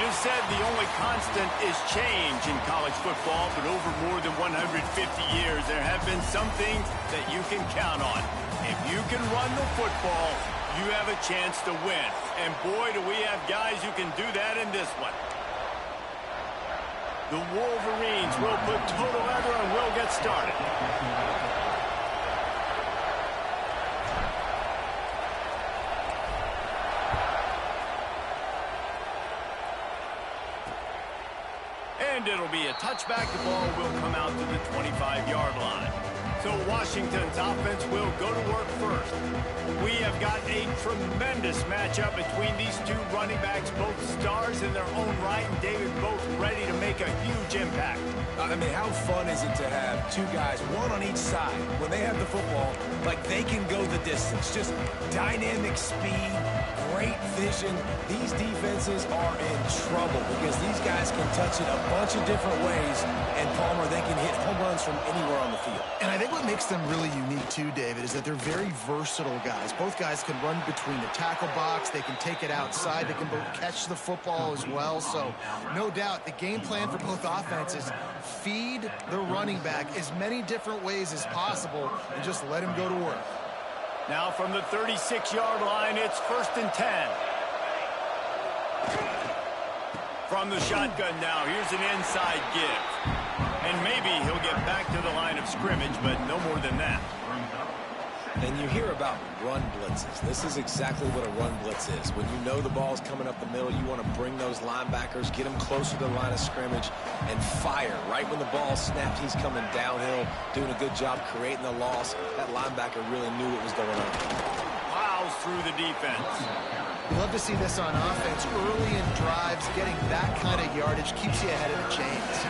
It is said the only constant is change in college football, but over more than 150 years, there have been some things that you can count on. If you can run the football, you have a chance to win. And boy, do we have guys who can do that in this one. The Wolverines will put total leather and will get started. And it'll be a touchback. The ball will come out to the 25-yard line. So Washington's offense will go to work first. We have got a tremendous matchup between these two running backs, both stars in their own right, and David, both ready to make a huge impact. I mean, how fun is it to have two guys, one on each side, when they have the football, like they can go the distance. Just dynamic speed, great vision. These defenses are in trouble because these guys can touch it a bunch of different ways, and Palmer, they can hit home runs from anywhere on the field. And I think what makes them really unique too, David, is that they're very versatile guys. Both guys can run between the tackle box. They can take it outside. They can both catch the football as well. So no doubt the game plan for both offenses, feed the running back as many different ways as possible and just let him go to work. Now from the 36-yard line, it's 1st and 10. From the shotgun now, here's an inside give. And maybe he'll get back to the line of scrimmage, but no more than that. And you hear about run blitzes. This is exactly what a run blitz is. When you know the ball's coming up the middle, you want to bring those linebackers, get them closer to the line of scrimmage, and fire. Right when the ball snapped, he's coming downhill, doing a good job creating the loss. That linebacker really knew what was going on. Plows through the defense. We love to see this on offense. Early in drives, getting that kind of yardage keeps you ahead of the chains.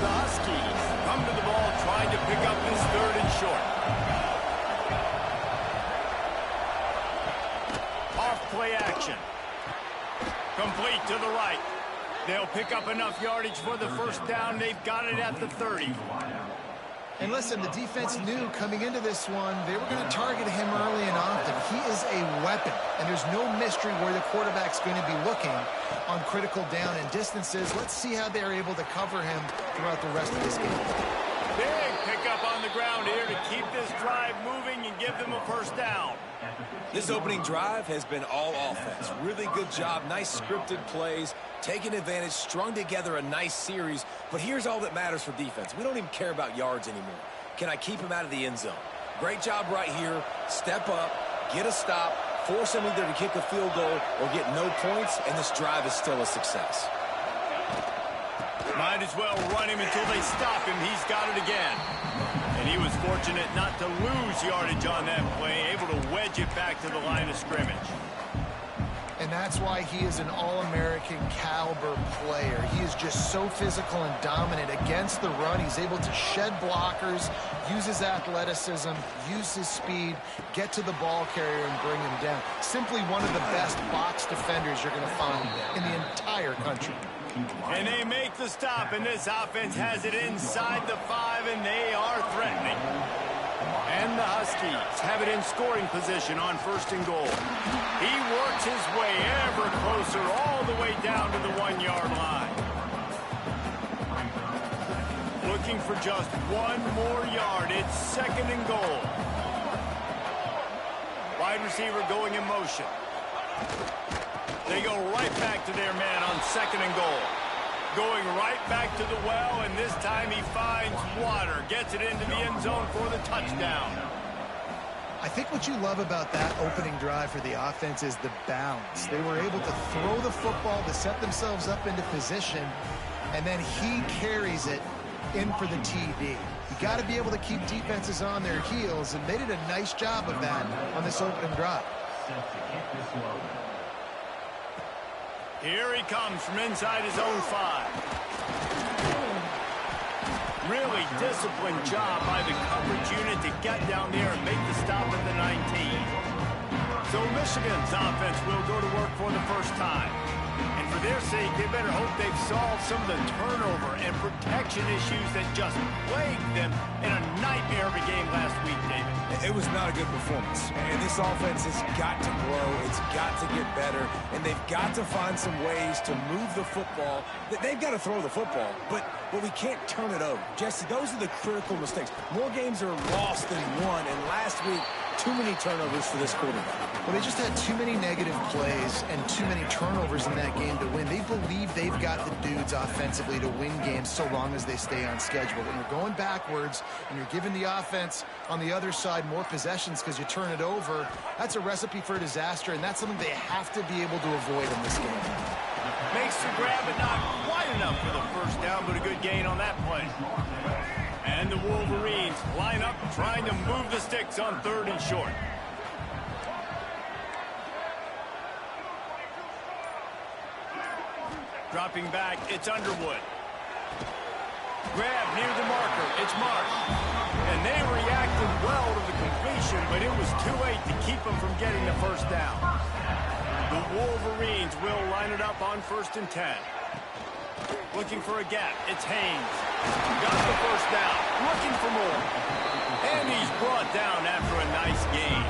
The Huskies come to the ball trying to pick up this 3rd and short. Off play action. Complete to the right. They'll pick up enough yardage for the 1st down. They've got it at the 30. And listen, the defense knew coming into this one, they were going to target him early and often. He is a weapon, and there's no mystery where the quarterback's going to be looking on critical down and distances. Let's see how they're able to cover him throughout the rest of this game. Big pickup on the ground here to keep this drive moving and give them a 1st down. This opening drive has been all offense. Really good job, nice scripted plays, taking advantage, strung together a nice series. But here's all that matters for defense. We don't even care about yards anymore. Can I keep him out of the end zone? Great job right here. Step up, get a stop, force him either to kick a field goal or get no points, and this drive is still a success. Might as well run him until they stop him. He's got it again. And he was fortunate not to lose yardage on that play, able to wedge it back to the line of scrimmage. And that's why he is an All-American caliber player. He is just so physical and dominant against the run. He's able to shed blockers, use his athleticism, use his speed, get to the ball carrier and bring him down. Simply one of the best box defenders you're going to find in the entire country. And they make the stop, and this offense has it inside the 5, and they are threatening. And the Huskies have it in scoring position on 1st and goal. He works his way ever closer all the way down to the 1-yard line. Looking for just one more yard. It's 2nd and goal. Wide receiver going in motion. They go right back to their man on 2nd and goal. Going right back to the well, and this time he finds water. Gets it into the end zone for the touchdown. I think what you love about that opening drive for the offense is the balance. They were able to throw the football to set themselves up into position, and then he carries it in for the TD. You got to be able to keep defenses on their heels, and they did a nice job of that on this opening drive. Here he comes from inside his own 5. Really disciplined job by the coverage unit to get down there and make the stop at the 19. So Michigan's offense will go to work for the 1st time. And for their sake, they better hope they've solved some of the turnover and protection issues that just plagued them in a nightmare of a game last week, David. It was not a good performance. And this offense has got to grow. It's got to get better. And they've got to find some ways to move the football. They've got to throw the football, but we can't turn it over. Jesse, those are the critical mistakes. More games are lost than won. And last week, too many turnovers for this quarterback. Well, they just had too many negative plays and too many turnovers in that game to win. They believe they've got the dudes offensively to win games so long as they stay on schedule. When you're going backwards and you're giving the offense on the other side more possessions because you turn it over, that's a recipe for disaster, and that's something they have to be able to avoid in this game. Makes the grab, but not quite enough for the first down, but a good gain on that play. And the Wolverines line up trying to move the sticks on 3rd and short. Dropping back, it's Underwood. Grab near the marker, it's Marsh. And they reacted well to the completion, but it was too late to keep them from getting the first down. The Wolverines will line it up on 1st and 10. Looking for a gap, it's Haynes. Got the first down, looking for more. And he's brought down after a nice gain.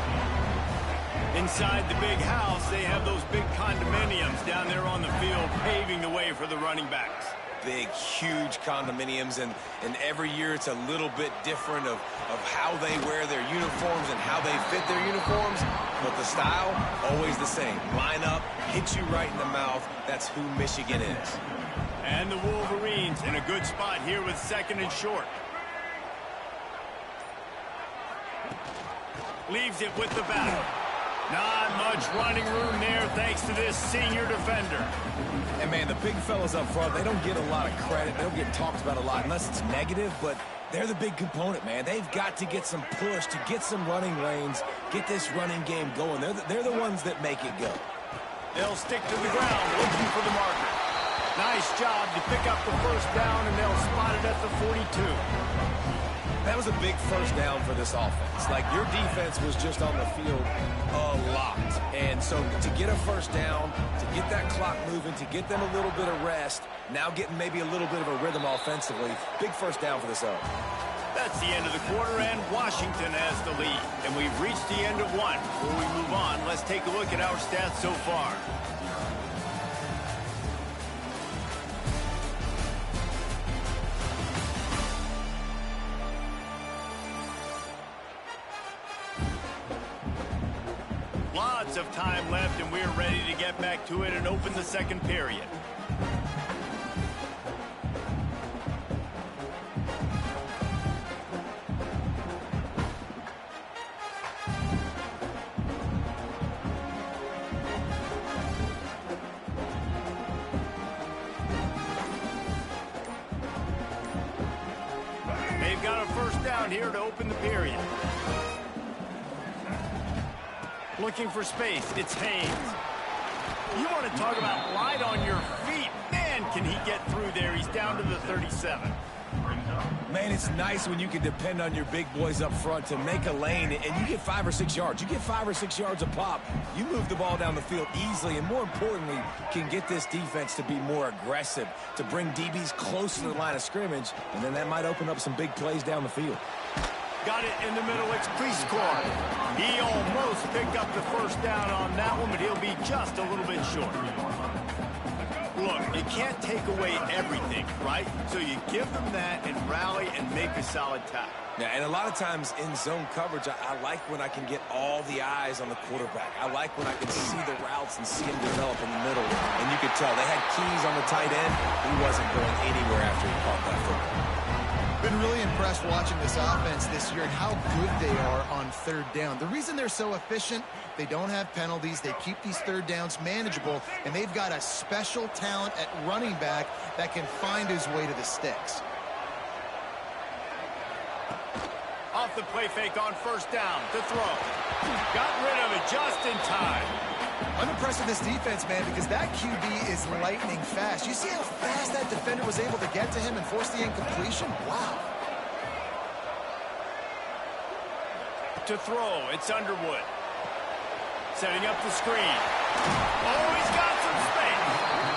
Inside the big house, they have those big condominiums down there on the field, paving the way for the running backs. Big, huge condominiums, and every year it's a little bit different of how they wear their uniforms and how they fit their uniforms, but the style, always the same. Line up, hit you right in the mouth. That's who Michigan is. And the Wolverines in a good spot here with 2nd and short. Leaves it with the back. Not much running room there thanks to this senior defender. And, man, the big fellas up front, they don't get a lot of credit. They don't get talked about a lot unless it's negative, but they're the big component, man. They've got to get some push, to get some running lanes, get this running game going. They're the ones that make it go. They'll stick to the ground looking for the marker. Nice job to pick up the first down, and they'll spot it at the 42. That was a big first down for this offense. Like, your defense was just on the field a lot. And so to get a first down, to get that clock moving, to get them a little bit of rest, now getting maybe a little bit of a rhythm offensively, big first down for this offense. That's the end of the quarter, and Washington has the lead. And we've reached the end of one. Before we move on, let's take a look at our stats so far. Lots of time left, and we're ready to get back to it and open the second period. They've got a first down here to open the period. Looking for space, it's Haynes. You want to talk about light on your feet. Man, can he get through there. He's down to the 37. Man, it's nice when you can depend on your big boys up front to make a lane, and you get 5 or 6 yards. You get 5 or 6 yards a pop. You move the ball down the field easily, and more importantly, can get this defense to be more aggressive, to bring DBs close to the line of scrimmage, and then that might open up some big plays down the field. Got it in the middle, it's Cleescore. He almost picked up the first down on that one, but he'll be just a little bit short. Look, you can't take away everything, right? So you give them that and rally and make a solid tackle. Yeah, and a lot of times in zone coverage, I like when I can get all the eyes on the quarterback. I like when I can see the routes and see him develop in the middle. And you could tell they had keys on the tight end. He wasn't going anywhere after he caught that football. Been really impressed watching this offense this year and how good they are on third down. The reason they're so efficient, they don't have penalties, they keep these third downs manageable, and they've got a special talent at running back that can find his way to the sticks. Off the play fake on first down to throw. Got rid of it just in time. I'm impressed with this defense, man, because that QB is lightning fast. You see how fast that defender was able to get to him and force the incompletion? Wow. To throw, it's Underwood. Setting up the screen. Oh, he's got some space.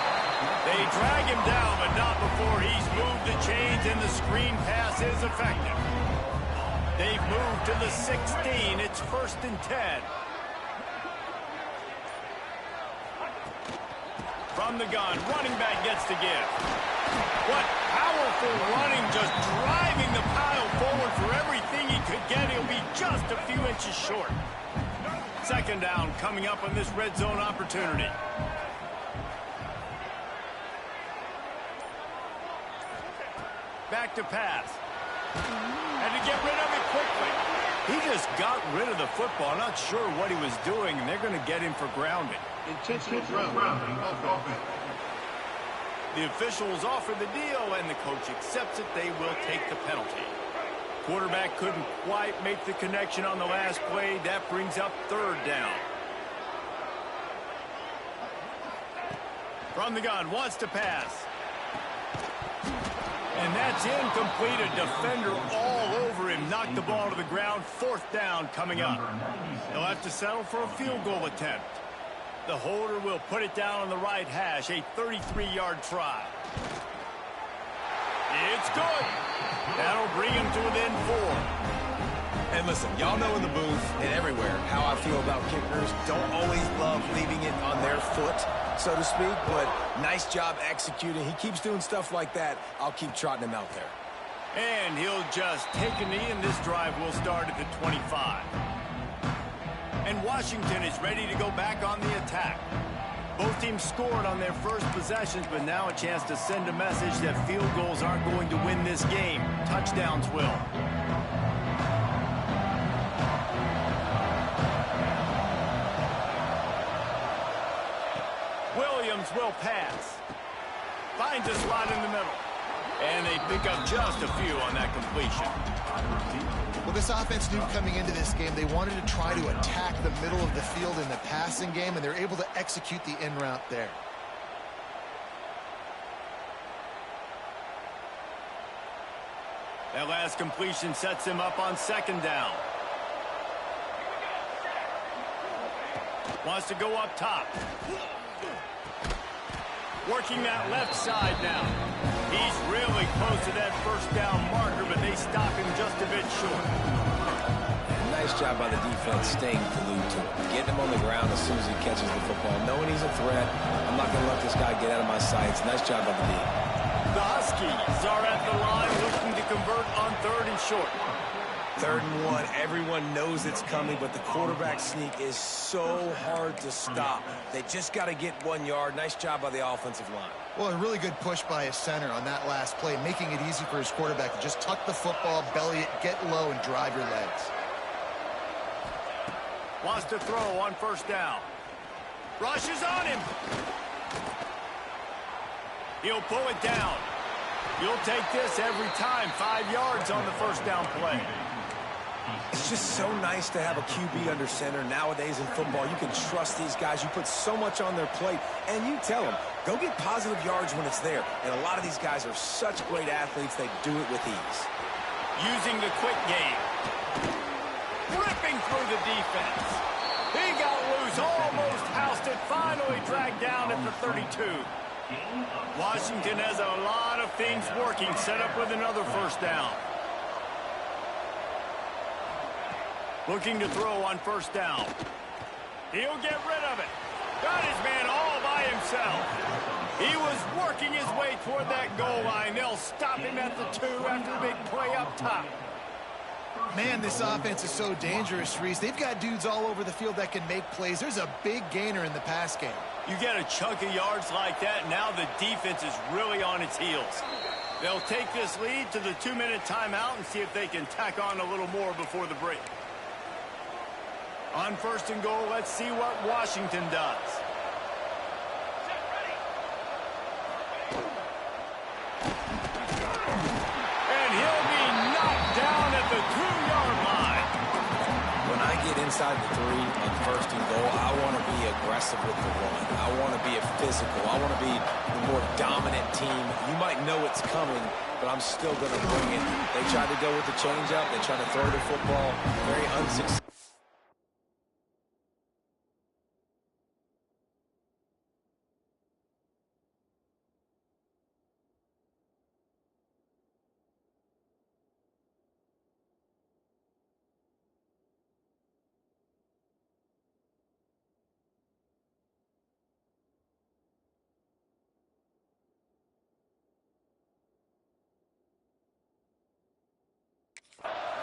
They drag him down, but not before he's moved the chains and the screen pass is effective. They've moved to the 16. It's 1st and 10. From the gun, running back gets the give. What powerful running, just driving the pile forward for everything he could get. He'll be just a few inches short. 2nd down coming up on this red zone opportunity. Back to pass. And to get rid of it quickly. He just got rid of the football. Not sure what he was doing, and they're going to get him for grounding. Intentional grounding. The officials offer the deal, and the coach accepts it. They will take the penalty. Quarterback couldn't quite make the connection on the last play. That brings up 3rd down. From the gun, wants to pass. And that's incomplete. A defender all over him. Knocked the ball to the ground. 4th down coming up. They'll have to settle for a field goal attempt. The holder will put it down on the right hash. A 33-yard try. It's good. That'll bring him to within 4. And listen, y'all know in the booth and everywhere how I feel about kickers. Don't always love leaving it on their foot, so to speak, but nice job executing. He keeps doing stuff like that. I'll keep trotting him out there. And he'll just take a knee, and this drive will start at the 25. And Washington is ready to go back on the attack. Both teams scored on their first possessions, but now a chance to send a message that field goals aren't going to win this game. Touchdowns will. Williams will pass. Finds a slot in the middle. And they pick up just a few on that completion. Well, this offense knew coming into this game they wanted to try to attack the middle of the field in the passing game, and they're able to execute the in route there. That last completion sets him up on 2nd down. Wants to go up top. Working that left side now. He's really close to that 1st down marker, but they stop him just a bit short. Nice job by the defense staying glued to him. Getting him on the ground as soon as he catches the football. Knowing he's a threat, I'm not going to let this guy get out of my sights. Nice job by the D. The Huskies are at the line looking to convert on 3rd and short. 3rd and 1. Everyone knows it's coming, but the quarterback sneak is so hard to stop. They just got to get 1 yard. Nice job by the offensive line. Well, a really good push by his center on that last play, making it easy for his quarterback to just tuck the football, belly it, get low, and drive your legs. Wants to throw on 1st down. Rushes on him. He'll pull it down. You'll take this every time. 5 yards on the 1st down play. It's just so nice to have a QB under center. Nowadays in football, you can trust these guys. You put so much on their plate, and you tell them, go get positive yards when it's there. And a lot of these guys are such great athletes, they do it with ease. Using the quick game. Ripping through the defense. He got loose, almost housed it, finally dragged down at the 32. Washington has a lot of things working, set up with another 1st down. Looking to throw on 1st down. He'll get rid of it. Got his man all by himself. He was working his way toward that goal line. They'll stop him at the 2 after the big play up top. Man, this offense is so dangerous, Reese. They've got dudes all over the field that can make plays. There's a big gainer in the pass game. You get a chunk of yards like that, now the defense is really on its heels. They'll take this lead to the 2-minute timeout and see if they can tack on a little more before the break. On 1st and goal, let's see what Washington does. And he'll be knocked down at the 2-yard line. When I get inside the 3 on 1st and goal, I want to be aggressive with the run. I want to be physical. I want to be the more dominant team. You might know it's coming, but I'm still going to bring it. They tried to go with the changeup. They tried to throw the football. Very unsuccessful.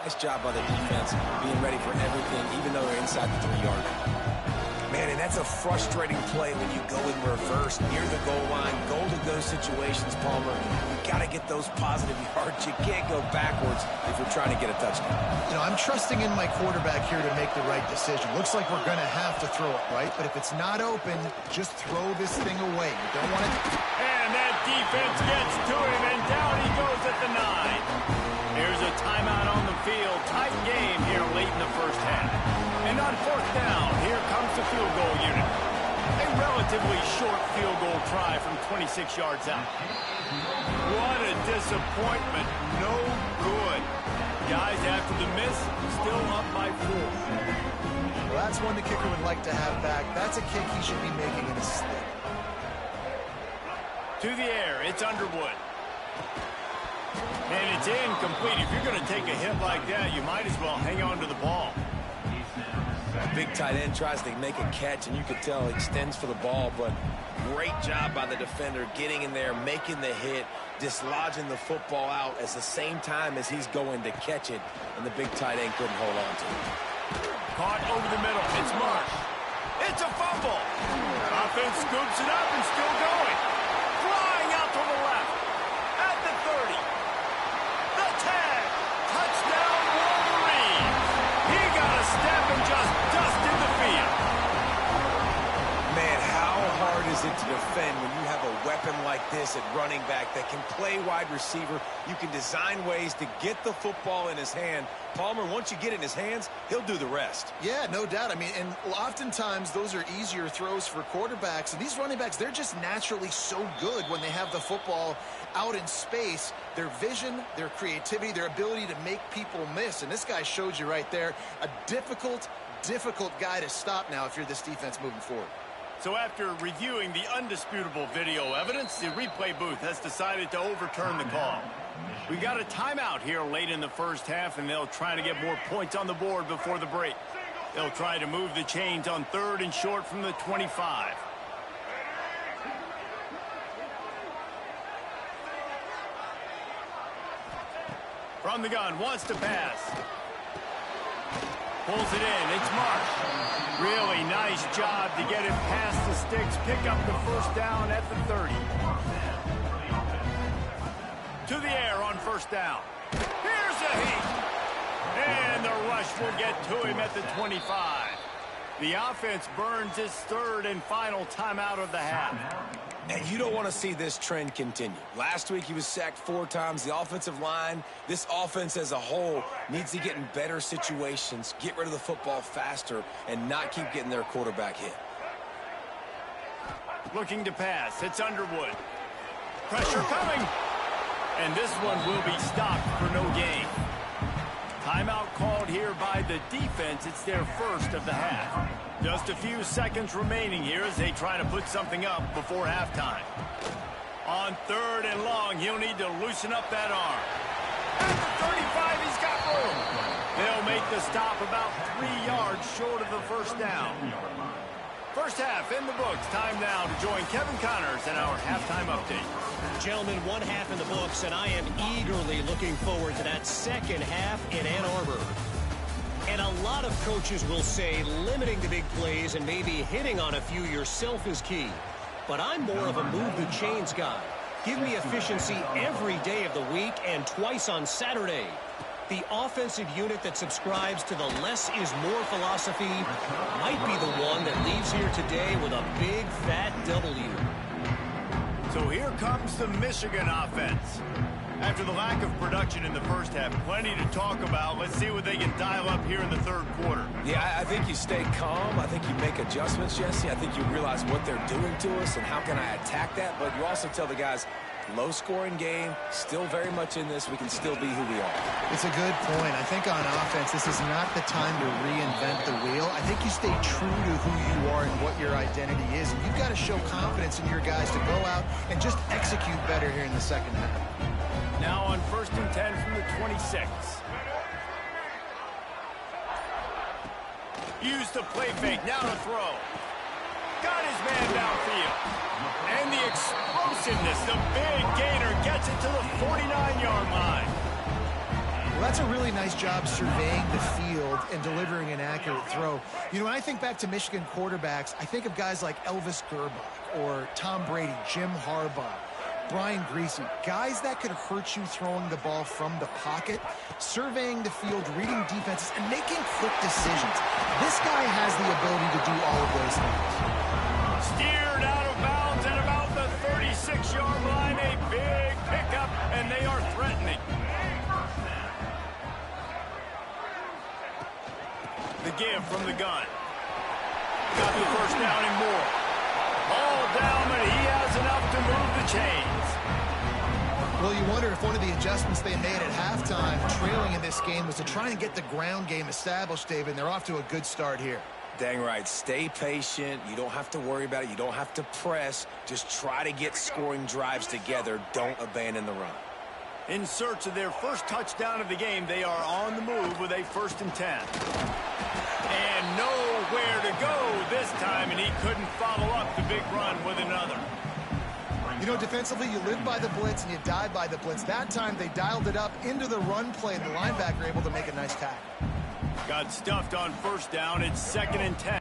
Nice job by the defense, being ready for everything, even though they're inside the 3-yard line. Man, and that's a frustrating play when you go in reverse near the goal line, goal-to-go situations, Palmer. You got to get those positive yards. You can't go backwards if you're trying to get a touchdown. You know, I'm trusting in my quarterback here to make the right decision. Looks like we're going to have to throw it, right? But if it's not open, just throw this thing away. You don't want it. And that defense gets to him, and down he goes at the 9. Here's a timeout on the field. Tight game here late in the first half. And on 4th down, here comes the field goal unit. A relatively short field goal try from 26 yards out. What a disappointment. No good. Guys, after the miss, still up by 4. Well, that's one the kicker would like to have back. That's a kick he should be making in his sleep. To the air, it's Underwood. And it's incomplete. If you're going to take a hit like that, you might as well hang on to the ball. Big tight end tries to make a catch, and you could tell he extends for the ball, but great job by the defender getting in there, making the hit, dislodging the football out at the same time as he's going to catch it, and the big tight end couldn't hold on to it. Caught over the middle. It's Marsh. It's a fumble. Offense scoops it up and still going. Flying out to the left. At the 30. The tag. Touchdown, Wolverines. He got a step and just dusted the field. Man, how hard is it to defend when you have a weapon like this at running back that can play wide receiver? You can design ways to get the football in his hand. Palmer, once you get it in his hands, he'll do the rest. Yeah, no doubt. I mean, and oftentimes those are easier throws for quarterbacks. And these running backs, they're just naturally so good when they have the football out in space. Their vision, their creativity, their ability to make people miss. And this guy showed you right there, a difficult guy to stop now if you're this defense moving forward. So after reviewing the undisputable video evidence, the replay booth has decided to overturn the call. We got a timeout here late in the first half, and they'll try to get more points on the board before the break. They'll try to move the chains on 3rd and short from the 25. From the gun, wants to pass. Pulls it in, it's Marsh. Really nice job to get it past the sticks, pick up the first down at the 30. To the air on 1st down. Here's a heat. And the rush will get to him at the 25. The offense burns its 3rd and final timeout of the half. And you don't want to see this trend continue. Last week he was sacked 4 times. The offensive line, this offense as a whole, needs to get in better situations, get rid of the football faster, and not keep getting their quarterback hit. Looking to pass. It's Underwood. Pressure coming. And this one will be stopped for no gain. Timeout called here by the defense. It's their first of the half. Just a few seconds remaining here as they try to put something up before halftime. On 3rd and long, he'll need to loosen up that arm. At the 35, he's got room. They'll make the stop about 3 yards short of the first down. First half in the books. Time now to join Kevin Connors in our halftime update. Gentlemen, 1 half in the books, and I am eagerly looking forward to that second half in Ann Arbor. And a lot of coaches will say limiting the big plays and maybe hitting on a few yourself is key. But I'm more of a move the chains guy. Give me efficiency every day of the week and twice on Saturday. The offensive unit that subscribes to the less is more philosophy might be the one that leaves here today with a big fat W. So here comes the Michigan offense. After the lack of production in the first half, plenty to talk about. Let's see what they can dial up here in the 3rd quarter. Yeah, I think you stay calm. I think you make adjustments, Jesse. I think you realize what they're doing to us and how can I attack that. But you also tell the guys, low-scoring game, still very much in this. We can still be who we are. It's a good point. I think on offense, this is not the time to reinvent the wheel. I think you stay true to who you are and what your identity is. And you've got to show confidence in your guys to go out and just execute better here in the second half. Now on 1st and 10 from the 26. Used the play fake, now to throw. Got his man downfield. And the explosiveness, the big gainer gets it to the 49-yard line. Well, that's a really nice job surveying the field and delivering an accurate throw. You know, when I think back to Michigan quarterbacks, I think of guys like Elvis Gerbach or Tom Brady, Jim Harbaugh, Brian Greasy, guys that could hurt you throwing the ball from the pocket, surveying the field, reading defenses, and making quick decisions. This guy has the ability to do all of those things. Steered out of bounds at about the 36-yard line. A big pickup, and they are threatening. The give from the gun. Got the first down and more. All down, and he has enough to move the chains. Well, you wonder if one of the adjustments they made at halftime, trailing in this game, was to try and get the ground game established, David. They're off to a good start here. Dang right. Stay patient. You don't have to worry about it. You don't have to press. Just try to get scoring drives together. Don't abandon the run. In search of their first touchdown of the game, they are on the move with a 1st and 10. And nowhere to go this time, and he couldn't follow up the big run with another. You know, defensively, you live by the blitz and you die by the blitz. That time, they dialed it up into the run play, and the linebacker able to make a nice tackle. Got stuffed on 1st down. It's 2nd and 10.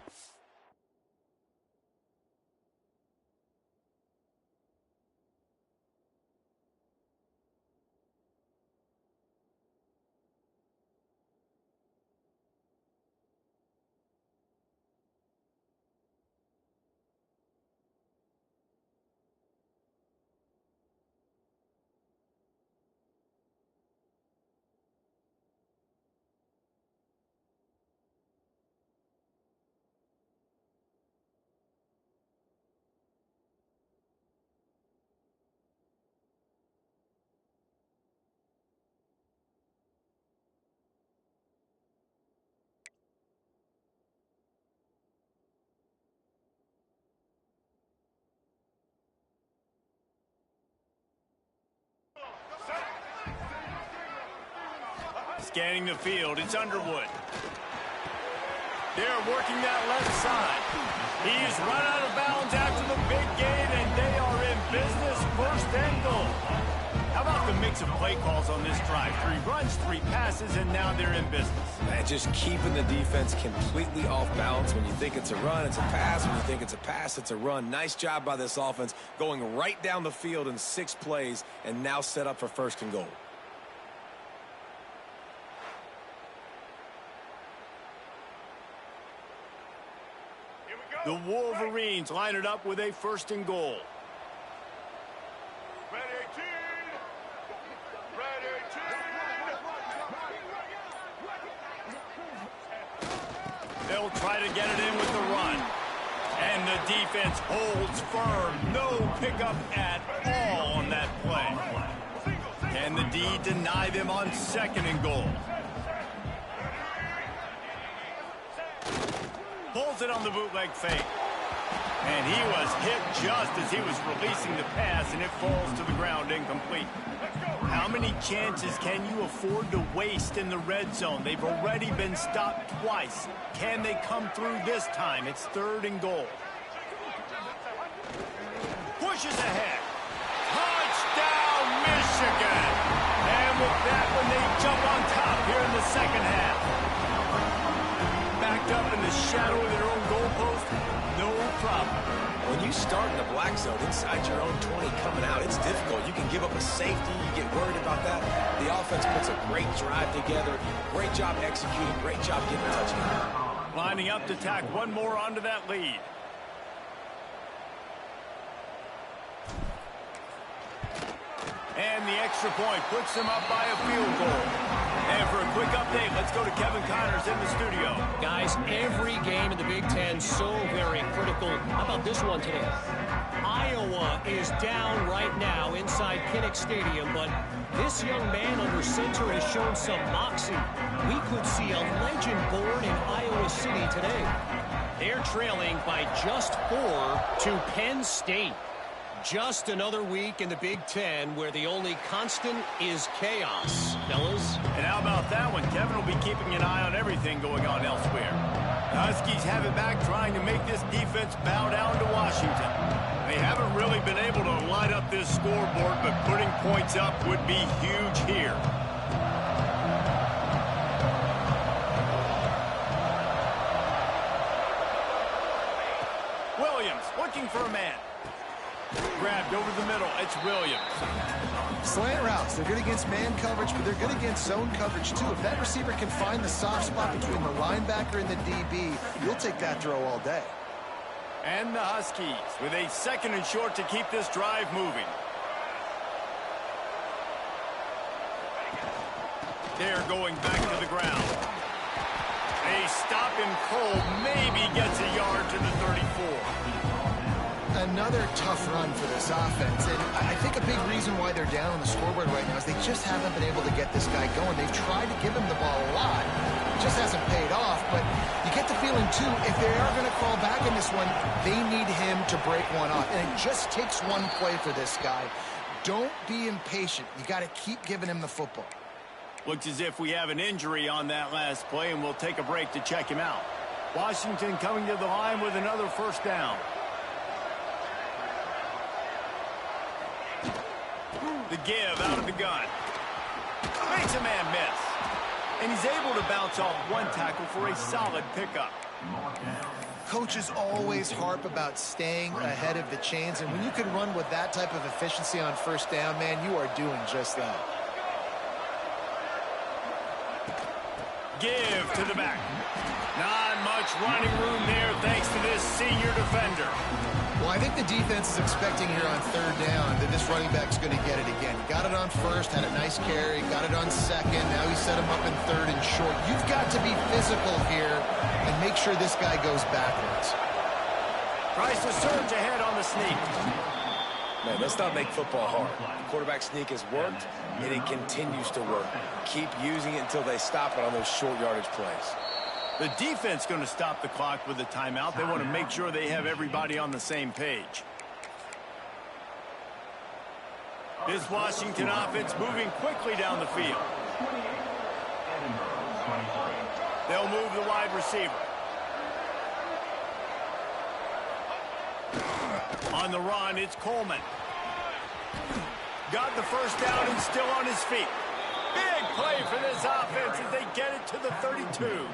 Scanning the field, it's Underwood. They're working that left side. He's run out of bounds after the big gain, and they are in business, 1st and goal. How about the mix of play calls on this drive? 3 runs, 3 passes, and now they're in business. Man, just keeping the defense completely off balance. When you think it's a run, it's a pass. When you think it's a pass, it's a run. Nice job by this offense, going right down the field in 6 plays, and now set up for 1st and goal. The Wolverines line it up with a 1st and goal. They'll try to get it in with the run. And the defense holds firm. No pickup at all on that play. Can the D deny them on 2nd and goal? Pulls it on the bootleg fake. And he was hit just as he was releasing the pass, and it falls to the ground incomplete. How many chances can you afford to waste in the red zone? They've already been stopped twice. Can they come through this time? It's 3rd and goal. Pushes ahead. Touchdown, Michigan! And with that one, they jump on top here in the 2nd half. Backed up in the shadow of their own goalpost, no problem. When you start in the black zone inside your own 20 coming out, it's difficult. You can give up a safety. You get worried about that. The offense puts a great drive together. Great job executing. Great job getting a touchdown. Lining up to tack one more onto that lead. And the extra point puts them up by a field goal. And for a quick update, let's go to Kevin Connors in the studio. Guys, every game in the Big Ten so very critical. How about this one today? Iowa is down right now inside Kinnick Stadium, but this young man under center has shown some moxie. We could see a legend born in Iowa City today. They're trailing by just 4 to Penn State. Just another week in the Big Ten where the only constant is chaos, fellas. And how about that one? Kevin will be keeping an eye on everything going on elsewhere. The Huskies have it back, trying to make this defense bow down to Washington. They haven't really been able to light up this scoreboard, but putting points up would be huge here. for a man. Grabbed over the middle. It's Williams. Slant routes. They're good against man coverage, but they're good against zone coverage, too. If that receiver can find the soft spot between the linebacker and the DB, you'll take that throw all day. And the Huskies with a 2nd and short to keep this drive moving. They're going back to the ground. A stop in cold maybe gets a yard to the 34. Another tough run for this offense, and I think a big reason why they're down on the scoreboard right now is they just haven't been able to get this guy going. They've tried to give him the ball a lot. It just hasn't paid off, but you get the feeling, too, if they are going to crawl back in this one, they need him to break one off, and it just takes one play for this guy. Don't be impatient. You got to keep giving him the football. Looks as if we have an injury on that last play, and we'll take a break to check him out. Washington coming to the line with another 1st down. The give out of the gun. Makes a man miss. And he's able to bounce off one tackle for a solid pickup. Coaches always harp about staying ahead of the chains, and when you can run with that type of efficiency on 1st down, man, you are doing just that. Give to the back. Not much running room there thanks to this senior defender. Well, I think the defense is expecting here on 3rd down that this running back's going to get it again. Got it on 1st, had a nice carry, got it on 2nd. Now he set him up in 3rd and short. You've got to be physical here and make sure this guy goes backwards. Tries to surge ahead on the sneak. Man, let's not make football hard. The quarterback sneak has worked, and it continues to work. Keep using it until they stop it on those short yardage plays. The defense going to stop the clock with a timeout. They want to make sure they have everybody on the same page. This Washington offense moving quickly down the field. They'll move the wide receiver. On the run, it's Coleman. Got the 1st down and still on his feet. Big play for this offense as they get it to the 32.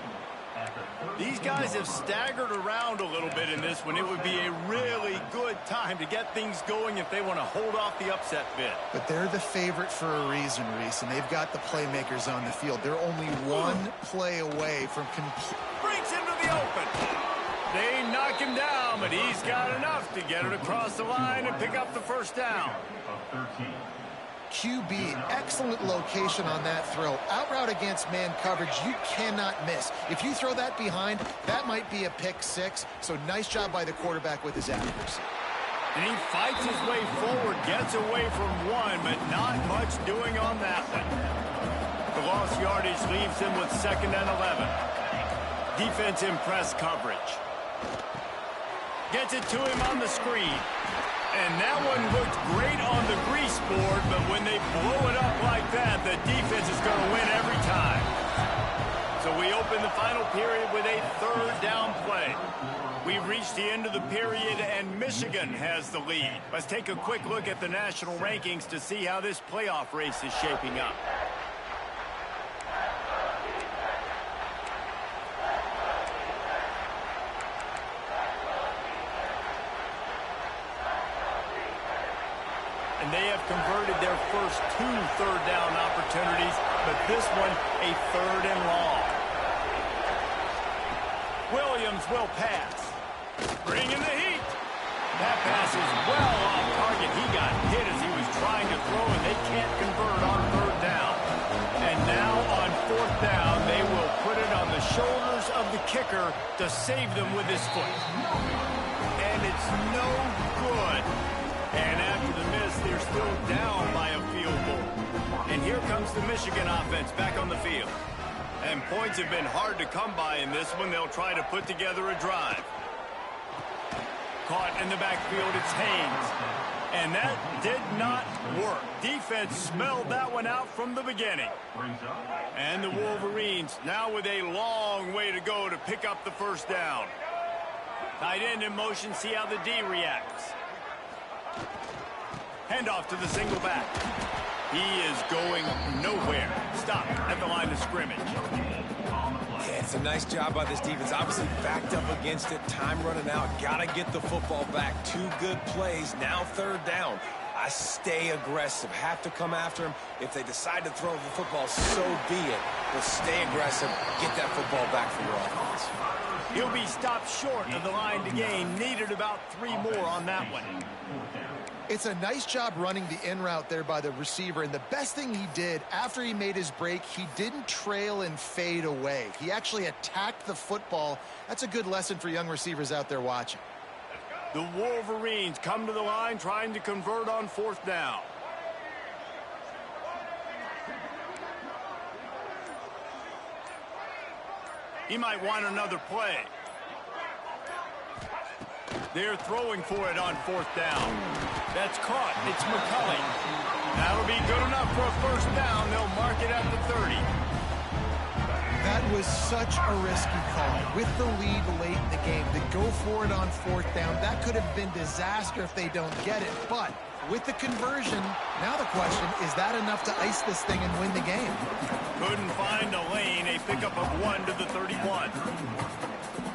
These guys have staggered around a little bit in this one. It would be a really good time to get things going if they want to hold off the upset bid. But they're the favorite for a reason, Reese, and they've got the playmakers on the field. They're only one play away from complete. Breaks into the open. They knock him down, but he's got enough to get it across the line and pick up the 1st down. QB, excellent location on that throw. Out route against man coverage, you cannot miss. If you throw that behind, that might be a pick 6. So nice job by the quarterback with his accuracy. And he fights his way forward, gets away from one, but not much doing on that one. The lost yardage leaves him with 2nd and 11. Defense in press coverage. Gets it to him on the screen. And that one looked great on the grease board, but when they blow it up like that, the defense is going to win every time. So we open the final period with a 3rd down play. We've reached the end of the period, and Michigan has the lead. Let's take a quick look at the national rankings to see how this playoff race is shaping up. And they have converted their first 2 3rd down opportunities, but this one a 3rd and long. Williams will pass. Bringing the heat. That pass is well off target. He got hit as he was trying to throw, and they can't convert on 3rd down. And now on 4th down, they will put it on the shoulders of the kicker to save them with his foot. And it's no good. And after the miss, they're still down by a field goal. And here comes the Michigan offense back on the field. And points have been hard to come by in this one. They'll try to put together a drive. Caught in the backfield, it's Haynes. And that did not work. Defense smelled that one out from the beginning. And the Wolverines now with a long way to go to pick up the 1st down. Tight end in motion, see how the D reacts. Handoff to the single back. He is going nowhere. Stop at the line of scrimmage. Yeah, it's a nice job by this defense. Obviously backed up against it. Time running out. Got to get the football back. 2 good plays. Now 3rd down. I stay aggressive. Have to come after him. If they decide to throw the football, so be it. But stay aggressive. Get that football back for your offense. He'll be stopped short of the line to gain. Needed about 3 more on that one. It's a nice job running the in route there by the receiver, and the best thing he did after he made his break, he didn't trail and fade away. He actually attacked the football. That's a good lesson for young receivers out there watching. The Wolverines come to the line trying to convert on 4th down. He might want another play. They're throwing for it on 4th down. That's caught. It's McCulley. That'll be good enough for a 1st down. They'll mark it at the 30. That was such a risky call. With the lead late in the game, to go for it on 4th down, that could have been disaster if they don't get it. But with the conversion, now the question, is that enough to ice this thing and win the game? Couldn't find a lane. A pickup of 1 to the 31.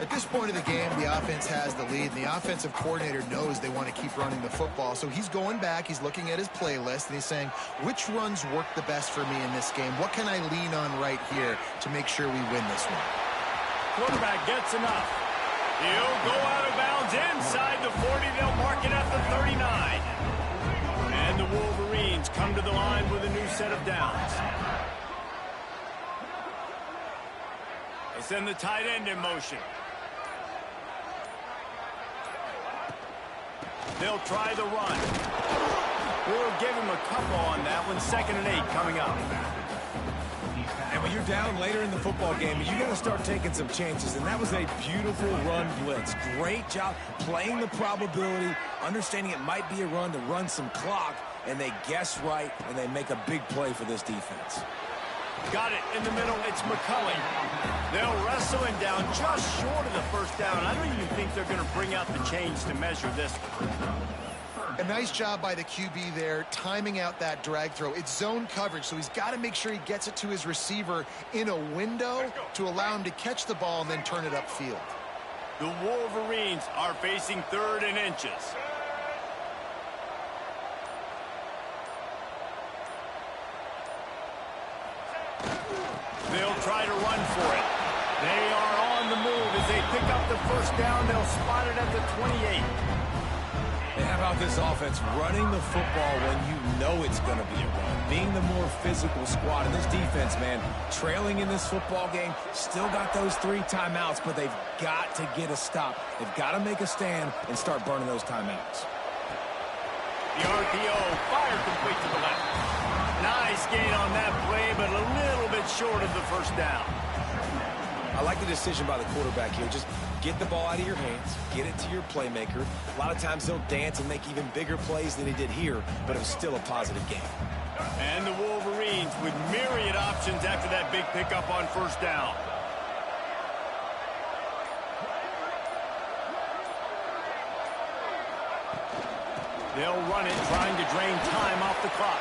At this point of the game, the offense has the lead, and the offensive coordinator knows they want to keep running the football. So he's going back, he's looking at his playlist, and he's saying, which runs work the best for me in this game? What can I lean on right here to make sure we win this one? Quarterback gets enough. He'll go out of bounds inside the 40. They'll mark it at the 39. And the Wolverines come to the line with a new set of downs. They send the tight end in motion. They'll try the run. We'll give him a couple on that one. 2nd and 8 coming up. And when you're down later in the football game, you got to start taking some chances. And that was a beautiful run blitz. Great job playing the probability, understanding it might be a run to run some clock, and they guess right, and they make a big play for this defense. Got it in the middle. It's McCulley. They'll wrestle him down just short of the 1st down. I don't even think they're going to bring out the chains to measure this one. A nice job by the QB there, timing out that drag throw. It's zone coverage, so he's got to make sure he gets it to his receiver in a window to allow him to catch the ball and then turn it upfield. The Wolverines are facing 3rd and inches. They'll try to run for it. They are on the move as they pick up the 1st down. They'll spot it at the 28. And how about this offense running the football when you know it's going to be a run? Being the more physical squad. And this defense, man, trailing in this football game, still got those 3 timeouts, but they've got to get a stop. They've got to make a stand and start burning those timeouts. The RPO fired complete to the left. Nice gain on that play, but a little bit short of the 1st down. I like the decision by the quarterback here. Just get the ball out of your hands, get it to your playmaker. A lot of times he'll dance and make even bigger plays than he did here, but it was still a positive game. And the Wolverines with myriad options after that big pickup on 1st down. They'll run it, trying to drain time off the clock.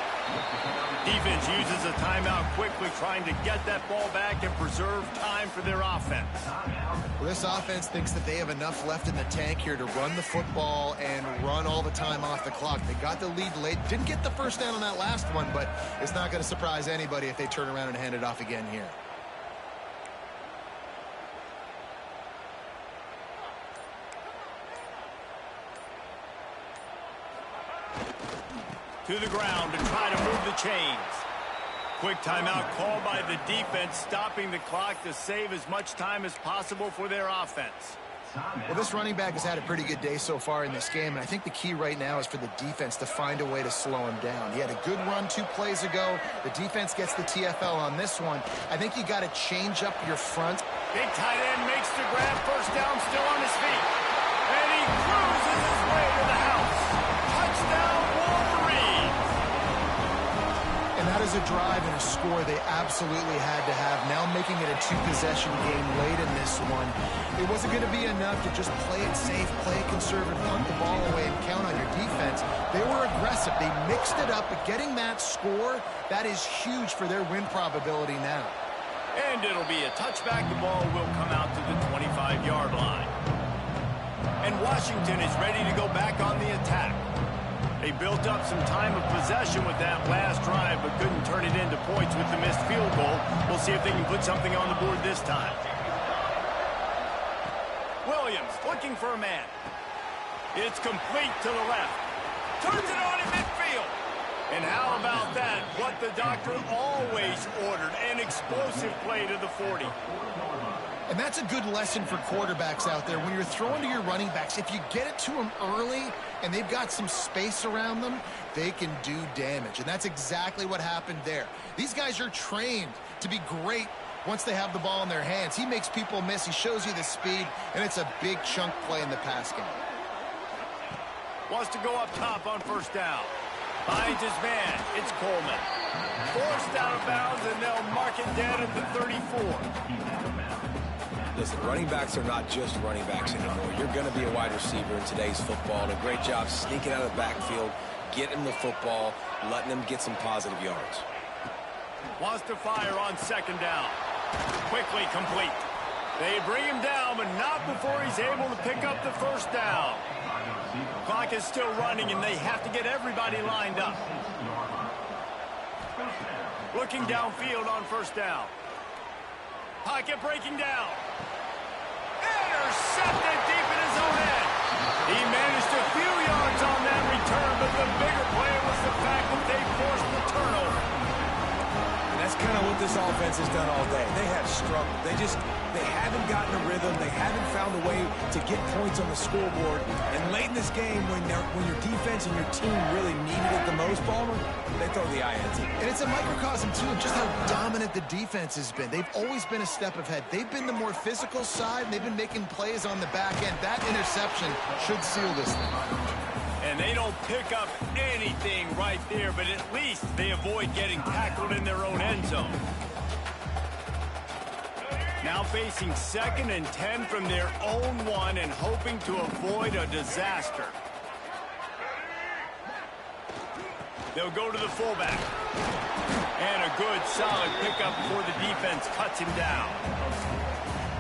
Defense uses a timeout quickly, trying to get that ball back and preserve time for their offense. Well, this offense thinks that they have enough left in the tank here to run the football and run all the time off the clock. They got the lead late. Didn't get the 1st down on that last one, but it's not going to surprise anybody if they turn around and hand it off again here. To the ground to try to move the chains. Quick timeout called by the defense, stopping the clock to save as much time as possible for their offense. Well, this running back has had a pretty good day so far in this game, and I think the key right now is for the defense to find a way to slow him down. He had a good run 2 plays ago. The defense gets the TFL on this one. I think you got to change up your front. Big tight end makes the grab. 1st down, still on his feet. And he cruises his way to the house. Touchdown, Wolverines. And that is a drive and a score they absolutely had to have. Now making it a 2-possession game late in this one. It wasn't going to be enough to just play it safe, play it conservative, punt the ball away, and count on your defense. They were aggressive. They mixed it up, but getting that score, that is huge for their win probability now. And it'll be a touchback. The ball will come out to the 25-yard line. And Washington is ready to go back on the attack. They built up some time of possession with that last drive, but couldn't turn it into points with the missed field goal. We'll see if they can put something on the board this time. Williams looking for a man. It's complete to the left. Turns it on in midfield. And how about that? What the doctor always ordered, an explosive play to the 40. And that's a good lesson for quarterbacks out there. When you're throwing to your running backs, if you get it to them early and they've got some space around them, they can do damage. And that's exactly what happened there. These guys are trained to be great once they have the ball in their hands. He makes people miss. He shows you the speed, and it's a big chunk play in the pass game. Wants to go up top on first down. Finds his man. It's Coleman. Forced out of bounds, and they'll mark it dead at the 34. Listen, running backs are not just running backs anymore. You're going to be a wide receiver in today's football. And a great job sneaking out of the backfield, getting the football, letting them get some positive yards. Wants to fire on second down. Quickly complete. They bring him down, but not before he's able to pick up the first down. Clock is still running, and they have to get everybody lined up. Looking downfield on first down. Pocket breaking down. Intercepted deep in his own end. He managed a few yards on that return, but the bigger play was the fact that they forced the turnover. And that's kind of what this offense has done all day. They have struggled. They haven't gotten a rhythm. They haven't found a way to get points on the scoreboard. And late in this game, when your defense and your team really needed it the most, Palmer, they throw the INT. And it's a microcosm, too, of just how dominant the defense has been. They've always been a step ahead. They've been the more physical side, and they've been making plays on the back end. That interception should seal this thing. And they don't pick up anything right there, but at least they avoid getting tackled in their own end zone. Now facing 2nd and 10 from their own 1 and hoping to avoid a disaster. They'll go to the fullback. And a good, solid pickup before the defense cuts him down.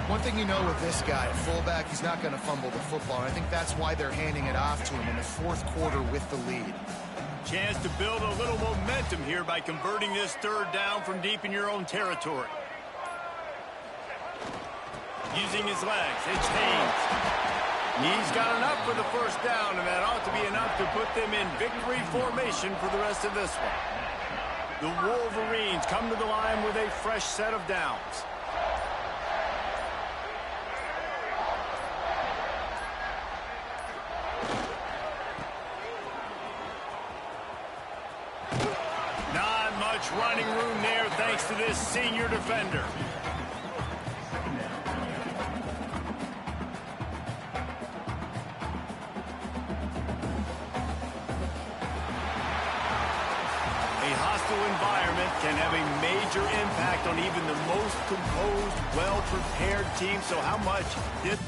One thing you know with this guy, at fullback, he's not going to fumble the football. And I think that's why they're handing it off to him in the 4th quarter with the lead. Chance to build a little momentum here by converting this 3rd down from deep in your own territory. Using his legs, it's Haynes. He's got enough for the first down, and that ought to be enough to put them in victory formation for the rest of this one. The Wolverines come to the line with a fresh set of downs. Not much running room there thanks to this senior defender. Environment can have a major impact on even the most composed, well-prepared team. So how much did